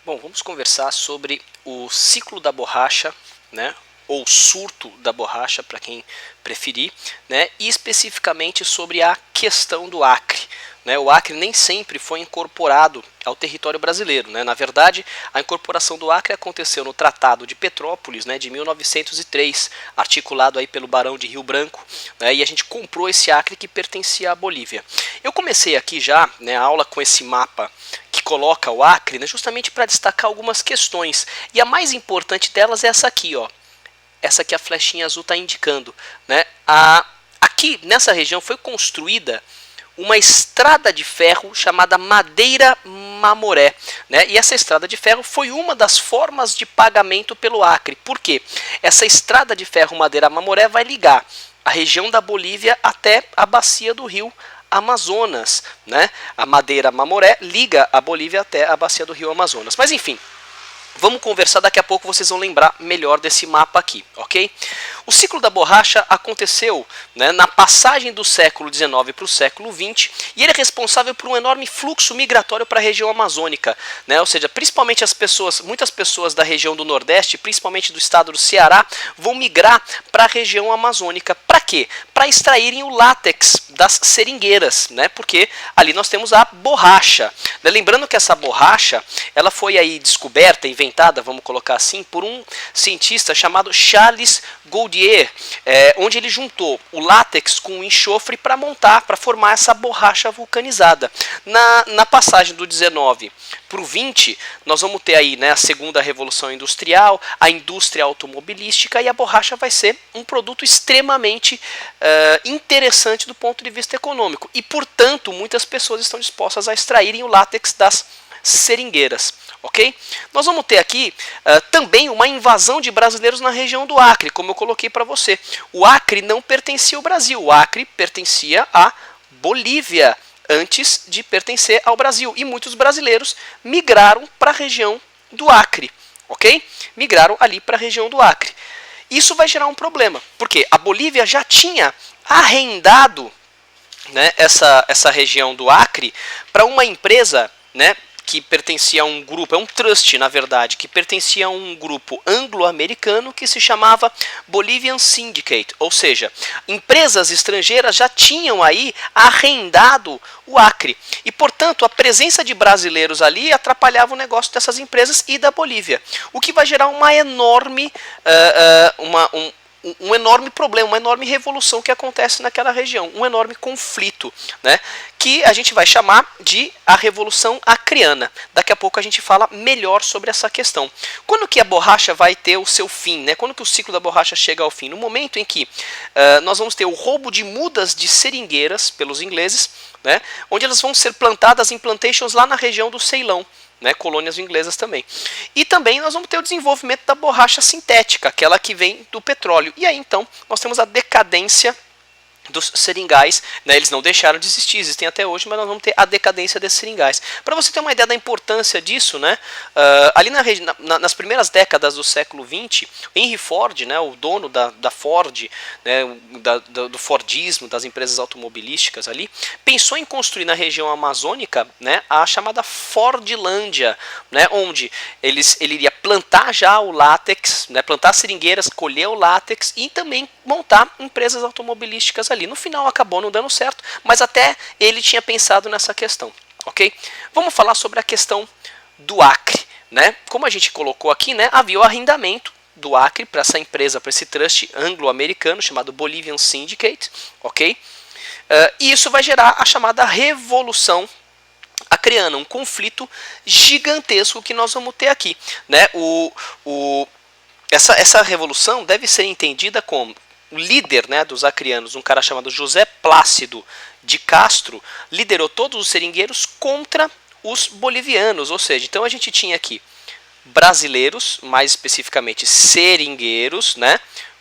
Bom, vamos conversar sobre o ciclo da borracha, né? Ou surto da borracha, para quem preferir, né? E especificamente sobre a questão do Acre. Né? O Acre nem sempre foi incorporado ao território brasileiro. Né? Na verdade, a incorporação do Acre aconteceu no Tratado de Petrópolis, né, de 1903, articulado aí pelo Barão de Rio Branco, né, e a gente comprou esse Acre que pertencia à Bolívia. Eu comecei aqui já, né, a aula com esse mapa que coloca o Acre, né, justamente para destacar algumas questões. E a mais importante delas é essa aqui, ó. Essa que a flechinha azul está indicando. Né? Aqui, nessa região, foi construída uma estrada de ferro chamada Madeira Mamoré. Né? E essa estrada de ferro foi uma das formas de pagamento pelo Acre. Por quê? Essa estrada de ferro Madeira Mamoré vai ligar a região da Bolívia até a bacia do rio Amazonas. Né? A Madeira Mamoré liga a Bolívia até a bacia do rio Amazonas. Mas enfim, vamos conversar, daqui a pouco vocês vão lembrar melhor desse mapa aqui, ok? O ciclo da borracha aconteceu, né, na passagem do século XIX para o século XX, e ele é responsável por um enorme fluxo migratório para a região amazônica, né? Ou seja, principalmente muitas pessoas da região do Nordeste, principalmente do estado do Ceará, vão migrar para a região amazônica. Para quê? Para extraírem o látex das seringueiras, né? Porque ali nós temos a borracha. Né? Lembrando que essa borracha, ela foi aí descoberta, inventada, vamos colocar assim, por um cientista chamado Charles Goodyear, onde ele juntou o látex com o enxofre para formar essa borracha vulcanizada. Na passagem do 19 para o 20, nós vamos ter aí, né, a segunda revolução industrial, a indústria automobilística, e a borracha vai ser um produto extremamente interessante do ponto de vista econômico. E, portanto, muitas pessoas estão dispostas a extraírem o látex das seringueiras. Okay? Nós vamos ter aqui também uma invasão de brasileiros na região do Acre, como eu coloquei para você. O Acre não pertencia ao Brasil, o Acre pertencia à Bolívia, antes de pertencer ao Brasil. E muitos brasileiros migraram para a região do Acre. Ok? Migraram ali para a região do Acre. Isso vai gerar um problema, porque a Bolívia já tinha arrendado, né, essa região do Acre para uma empresa, né, que pertencia a um grupo, é um trust na verdade, que pertencia a um grupo anglo-americano que se chamava Bolivian Syndicate, ou seja, empresas estrangeiras já tinham aí arrendado o Acre, e portanto a presença de brasileiros ali atrapalhava o negócio dessas empresas e da Bolívia, o que vai gerar uma enorme, um enorme problema, uma enorme revolução que acontece naquela região, um enorme conflito, né, que a gente vai chamar de a Revolução Acreana. Daqui a pouco a gente fala melhor sobre essa questão. Quando que a borracha vai ter o seu fim? Né? Quando que o ciclo da borracha chega ao fim? No momento em que nós vamos ter o roubo de mudas de seringueiras pelos ingleses, né, onde elas vão ser plantadas em plantations lá na região do Ceilão. Né, colônias inglesas também. E também nós vamos ter o desenvolvimento da borracha sintética, aquela que vem do petróleo. E aí então nós temos a decadência dos seringais, né, eles não deixaram de existir, existem até hoje, mas nós vamos ter a decadência desses seringais. Para você ter uma ideia da importância disso, né, ali nas primeiras décadas do século XX, Henry Ford, né, o dono da Ford, né, do Fordismo, das empresas automobilísticas ali, pensou em construir na região amazônica, né, a chamada Fordlândia, né, onde ele iria plantar já o látex, né, plantar seringueiras, colher o látex e também montar empresas automobilísticas ali. No final acabou não dando certo, mas até ele tinha pensado nessa questão, ok? Vamos falar sobre a questão do Acre, né? Como a gente colocou aqui, né, havia o arrendamento do Acre para essa empresa, para esse trust anglo-americano chamado Bolivian Syndicate, ok? E isso vai gerar a chamada Revolução Acreana, um conflito gigantesco que nós vamos ter aqui, né? Essa revolução deve ser entendida como o líder, né, dos acreanos, um cara chamado José Plácido de Castro, liderou todos os seringueiros contra os bolivianos, ou seja, então a gente tinha aqui brasileiros, mais especificamente seringueiros, né,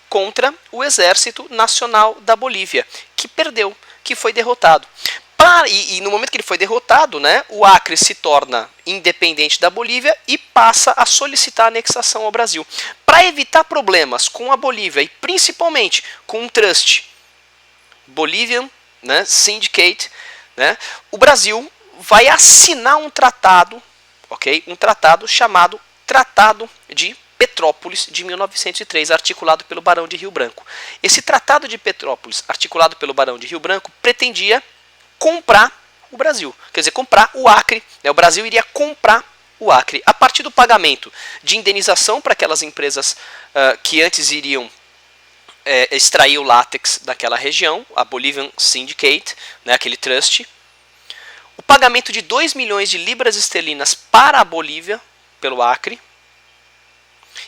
contra o Exército Nacional da Bolívia, que perdeu, que foi derrotado. E no momento que ele foi derrotado, né, o Acre se torna independente da Bolívia e passa a solicitar anexação ao Brasil. Para evitar problemas com a Bolívia e principalmente com um trust Bolivian, né, Syndicate, né, o Brasil vai assinar um tratado ok? Um tratado chamado Tratado de Petrópolis de 1903, articulado pelo Barão de Rio Branco. Esse Tratado de Petrópolis, articulado pelo Barão de Rio Branco, pretendia comprar o Brasil, quer dizer, comprar o Acre, né? O Brasil iria comprar o Acre a partir do pagamento de indenização para aquelas empresas que antes iriam extrair o látex daquela região, a Bolivian Syndicate, né, aquele trust, o pagamento de 2 milhões de libras esterlinas para a Bolívia, pelo Acre,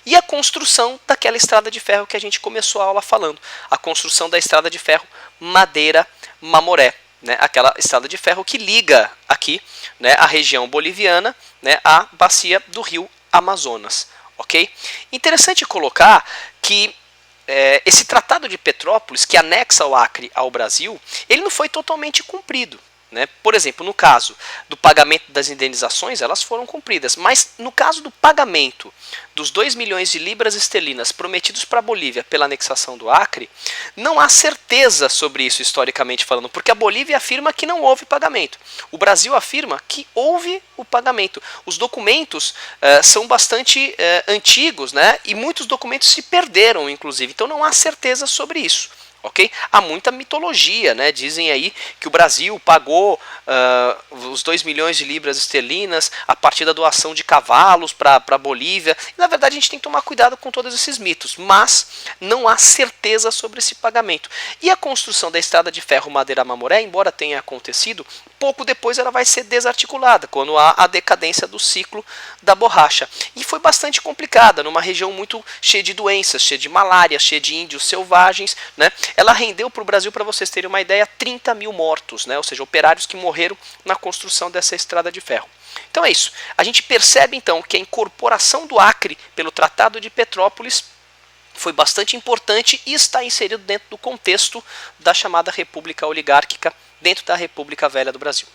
e a construção daquela estrada de ferro que a gente começou a aula falando, a construção da estrada de ferro Madeira-Mamoré, né, aquela estrada de ferro que liga aqui, né, a região boliviana, né, à bacia do rio Amazonas. Ok? Interessante colocar que esse Tratado de Petrópolis, que anexa o Acre ao Brasil, ele não foi totalmente cumprido. Né? Por exemplo, no caso do pagamento das indenizações, elas foram cumpridas, mas no caso do pagamento dos 2 milhões de libras esterlinas prometidos para a Bolívia pela anexação do Acre, não há certeza sobre isso historicamente falando, porque a Bolívia afirma que não houve pagamento. O Brasil afirma que houve o pagamento. Os documentos são bastante antigos, né? E muitos documentos se perderam, inclusive, então não há certeza sobre isso. Okay? Há muita mitologia, né? Dizem aí que o Brasil pagou os 2 milhões de libras esterlinas a partir da doação de cavalos para a Bolívia. E, na verdade, a gente tem que tomar cuidado com todos esses mitos, mas não há certeza sobre esse pagamento. E a construção da estrada de ferro Madeira-Mamoré, embora tenha acontecido, pouco depois ela vai ser desarticulada, quando há a decadência do ciclo da borracha. E foi bastante complicada, numa região muito cheia de doenças, cheia de malária, cheia de índios selvagens, né? Ela rendeu para o Brasil, para vocês terem uma ideia, 30 mil mortos, né? Ou seja, operários que morreram na construção dessa estrada de ferro. Então é isso. A gente percebe então que a incorporação do Acre pelo Tratado de Petrópolis foi bastante importante e está inserido dentro do contexto da chamada República Oligárquica, dentro da República Velha do Brasil.